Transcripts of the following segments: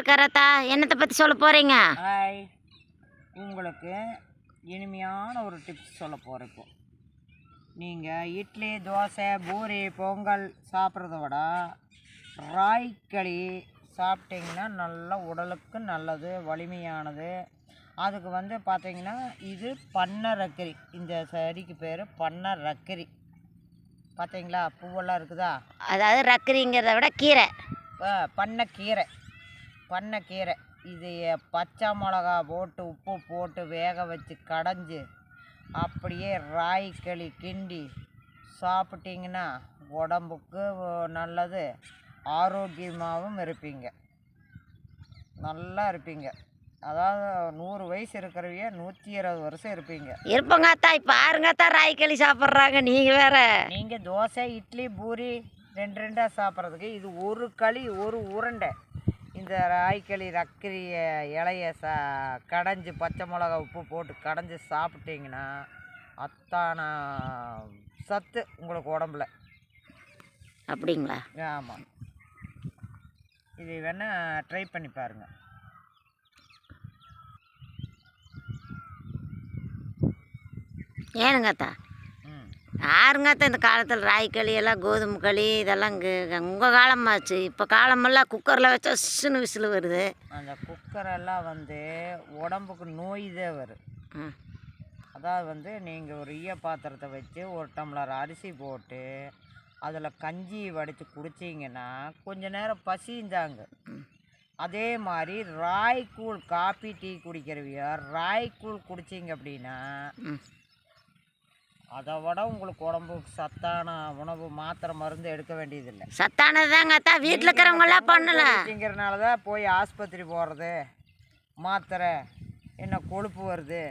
இருக்காரத்தா. என்னத்தை பற்றி சொல்ல போகிறீங்க? ஹாய், உங்களுக்கு இனிமையான ஒரு டிப்ஸ் சொல்ல போகிறேன். இப்போ நீங்கள் இட்லி, தோசை, பூரி, பொங்கல் சாப்பிட்றத விட ராய்க்களி சாப்பிட்டிங்கன்னா நல்லா உடலுக்கு நல்லது, வலிமையானது. அதுக்கு வந்து பார்த்தீங்கன்னா இது பன்னரக்கறி. இந்த செடிக்கு பேர் பன்னரக்கறி. பார்த்தீங்களா, பூவெல்லாம் இருக்குதா? அதாவது ரக்கரிங்கிறத விட கீரை. பண்ணைக்கீரை இது பச்சை மிளகா போட்டு உப்பு போட்டு வேக வச்சு கடைஞ்சி அப்படியே ராய்க்களி கிண்டி சாப்பிட்டிங்கன்னா உடம்புக்கு நல்லது, ஆரோக்கியமாகவும் இருப்பீங்க, நல்லா இருப்பீங்க. அதாவது 100 வயசு இருக்கிறவிய 120 வருஷம் இருப்பீங்க. இருப்பங்காத்தா. இப்போ ஆறுங்காத்தா ராய்க்களி சாப்பிட்றாங்க. நீங்கள் வேற. நீங்கள் தோசை, இட்லி, பூரி 2 சாப்பிட்றதுக்கு இது ஒரு களி, ஒரு உருண்டை. இந்த ராய்க்களி ரக்கரி இலைய கடைஞ்சி பச்சை மிளகா உப்பு போட்டு கடைஞ்சி சாப்பிட்டிங்கன்னா அத்தான சத்து உங்களுக்கு உடம்புல. அப்படிங்களா? ஆமாம், இது வேணால் ட்ரை பண்ணி பாருங்கள். ஏனுங்காத்தா, யாருங்காத்தா இந்த காலத்தில் ராய்க்களி எல்லாம் கோதுமை களி இதெல்லாம் உங்கள் காலமாச்சு. இப்போ காலமெல்லாம் குக்கரில் வச்சா சின்ன விசில் வருது. அந்த குக்கரெல்லாம் வந்து உடம்புக்கு நோய் தான் வரும். அதாவது வந்து நீங்கள் ஒரு ஈய பாத்திரத்தை வச்சு 1 டம்ளர் அரிசி போட்டு அதில் கஞ்சி வடித்து குடிச்சிங்கன்னா கொஞ்ச நேரம் பசிந்தாங்க. அதே மாதிரி ராய்க்கூழ், காப்பி டீ குடிக்கிறவியா ராய்க்கூழ் குடிச்சிங்க அப்படின்னா அதை விட உங்களுக்கு உடம்புக்கு சத்தான உணவு, மாத்திரை, மருந்து எடுக்க வேண்டியதில்லை. சத்தானதாங்கத்தா. வீட்டில் இருக்கிறவங்களாம் பண்ணலங்கிறனால தான் போய் ஆஸ்பத்திரி போகிறது, மாத்திரை, என்ன கொழுப்பு வருது,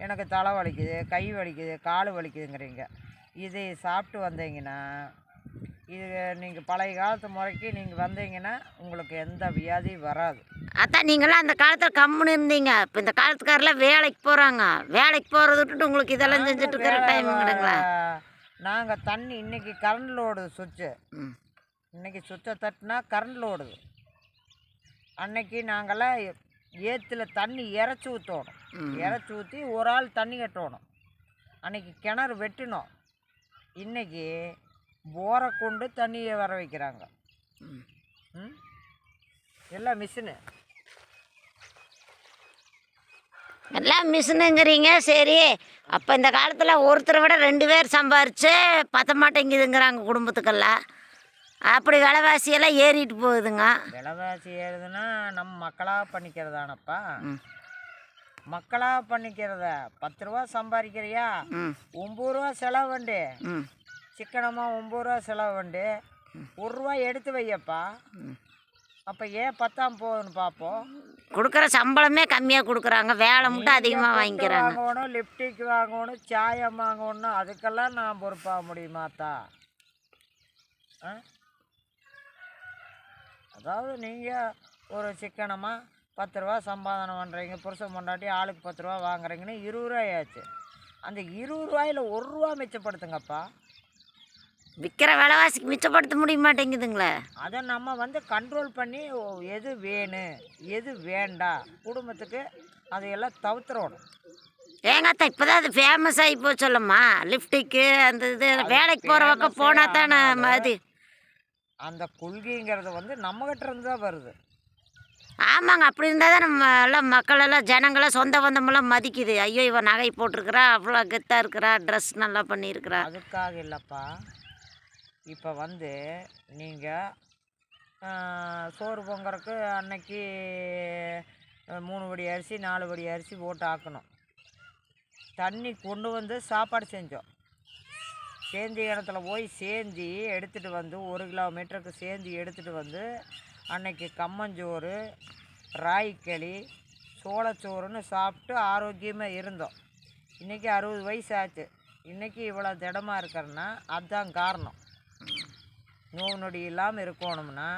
எனக்கு தலை வலிக்குது, கை வலிக்குது, கால் வலிக்குதுங்கிறீங்க. இதை சாப்பிட்டு வந்தீங்கன்னா, இது நீங்கள் பழைய காலத்து முறைக்கு நீங்கள் வந்தீங்கன்னா உங்களுக்கு எந்த வியாதியும் வராது. அதான் நீங்களாம் அந்த காலத்தில் கம்முன்னு இருந்தீங்க. இப்போ இந்த காலத்துக்காரெல்லாம் வேலைக்கு போகிறாங்க. வேலைக்கு போகிறத விட்டுட்டு உங்களுக்கு இதெல்லாம் செஞ்சுட்டு இருக்கிற டைம் கிடைங்களா? நாங்கள் தண்ணி இன்றைக்கி கரண்டில் ஓடுது சுவிட்சு. இன்றைக்கி சுவிட்சை தட்டினா கரண்டில் ஓடுது. அன்னைக்கு நாங்கள்லாம் ஏற்றுல தண்ணி இறச்சி ஊற்றணும். இறச்சி ஊற்றி ஒரு ஆள் தண்ணி கட்டணும். அன்றைக்கி கிணறு வெட்டினோம். இன்றைக்கி போரை கொண்டு தண்ணியை வர வைக்கிறாங்க. எல்லாம் மிஷினு. எல்லாம் மிஷினுங்கிறீங்க. சரி, அப்போ இந்த காலத்தில் ஒருத்தரை விட 2 பேர் சம்பாரித்து பத்த மாட்டேங்குதுங்கிறாங்க குடும்பத்துக்கெல்லாம். அப்படி விலைவாசியெல்லாம் ஏறிட்டு போகுதுங்க. விலைவாசி ஏறுதுன்னா நம்ம மக்களாக பண்ணிக்கிறதானப்பா. மக்களாக பண்ணிக்கிறத 10 ரூபா சம்பாதிக்கிறியா, 9 ரூபா செலவு வண்டு, சிக்கனமாக 9 ரூபா செலவு வண்டு, 1 ரூபா எடுத்து வையப்பா. அப்போ ஏன் 10ஆம் போகுதுன்னு பார்ப்போம். கொடுக்குற சம்பளமே கம்மியாக கொடுக்குறாங்க, வேலை மட்டும் அதிகமாக வாங்கிக்கிறாங்க. வாங்கணும், லிப்டிக் வாங்கணும், சாயம் வாங்கணும், அதுக்கெல்லாம் நான் பொறுப்பாக முடியுமாத்தா? அதாவது நீங்கள் ஒரு சிக்கனமாக 10 ரூபா சம்பாதனை பண்ணுறீங்க, புருஷன் பொண்டாட்டி ஆளுக்கு 10 ரூபா வாங்குறீங்கன்னு 20 ரூபாயாச்சு. அந்த 20 ரூபாயில் 1 ரூபா மிச்சப்படுத்துங்கப்பா. விற்கிற விலைவாசிக்கு மிச்சப்படுத்த முடிய மாட்டேங்குதுங்களே. அதை நம்ம வந்து கண்ட்ரோல் பண்ணி எது வேணும் எது வேண்டாம் குடும்பத்துக்கு அதையெல்லாம் தவிர்த்துறணும். ஏங்காத்தா, இப்போ தான் அது ஃபேமஸ் ஆகி போச்சல்லம்மா லிப்டிக்கு. அந்த இது வேலைக்கு போகிற பக்கம் போனால் தானே அது. அந்த கொள்கைங்கிறது வந்து நம்மகிட்ட இருந்து தான் வருது. ஆமாங்க, அப்படி இருந்தால் தான் நம்ம எல்லாம் மக்களெல்லாம் ஜனங்களாம் சொந்த பந்தமெல்லாம் மதிக்குது. ஐயோ, இவன் நகை போட்டிருக்கிறா, அவ்வளோ கெத்தாக இருக்கிறா, ட்ரெஸ் நல்லா பண்ணியிருக்கிறா. அதுக்காக இல்லைப்பா. இப்போ வந்து நீங்கள் சோறு பொங்கறக்கு அன்னைக்கு 3 படி அரிசி 4 படி அரிசி போட்டு ஆக்கணும். தண்ணி கொண்டு வந்து சாப்பாடு செஞ்சோம். சேந்தி இடத்துல போய் சேந்தி எடுத்துகிட்டு வந்து 1 கிலோமீட்டருக்கு சேந்தி எடுத்துகிட்டு வந்து அன்னைக்கு கம்மஞ்சோறு, ராய்க்களி, சோளச்சோறுன்னு சாப்பிட்டு ஆரோக்கியமாக இருந்தோம். இன்றைக்கி 60 வயசு ஆச்சு. இன்றைக்கி இவ்வளோ திடமாக இருக்கிறன்னா அதுதான் காரணம். நோய் நொடி இல்லாமல் இருக்கணும்னா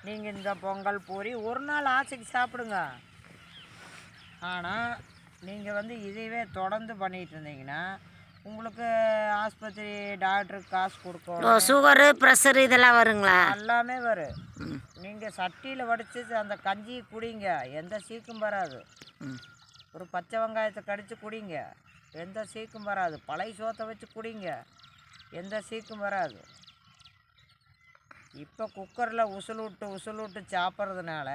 நீங்கள் இந்த பொங்கல், பூரி ஒரு நாள் ஆசைக்கு சாப்பிடுங்க. ஆனால் நீங்கள் வந்து இதையவே தொடர்ந்து பண்ணிகிட்டு இருந்தீங்கன்னா உங்களுக்கு ஆஸ்பத்திரி டாக்டருக்கு காசு ஓ கொடுக்கணும். சுகரு ப்ரெஷரு இதெல்லாம் வருங்களா? எல்லாமே வரும். ம் நீங்கள் சட்டியில் வடித்து அந்த கஞ்சி குடிங்க, எந்த சீக்கும் வராது. ம் ஒரு பச்சை வெங்காயத்தை கடித்து குடிங்க, எந்த சீக்கும் வராது. பழைய சோத்தை வச்சு குடிங்க, எந்த சீக்கும் வராது. இப்போ குக்கரில் உசுல் விட்டு சாப்பிட்றதுனால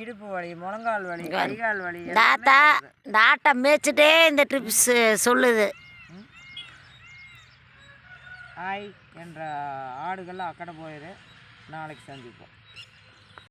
இடுப்பு வலி, முழங்கால் வலி, கைகால் வலி தாத்தா இந்த ஆட்டை மேய்ச்சிட்டே இந்த ட்ரிப்ஸ் சொல்லுது. ஆய் என்ற ஆடுகள் அக்கடை போயிரு. நாளைக்கு சந்திப்போம்.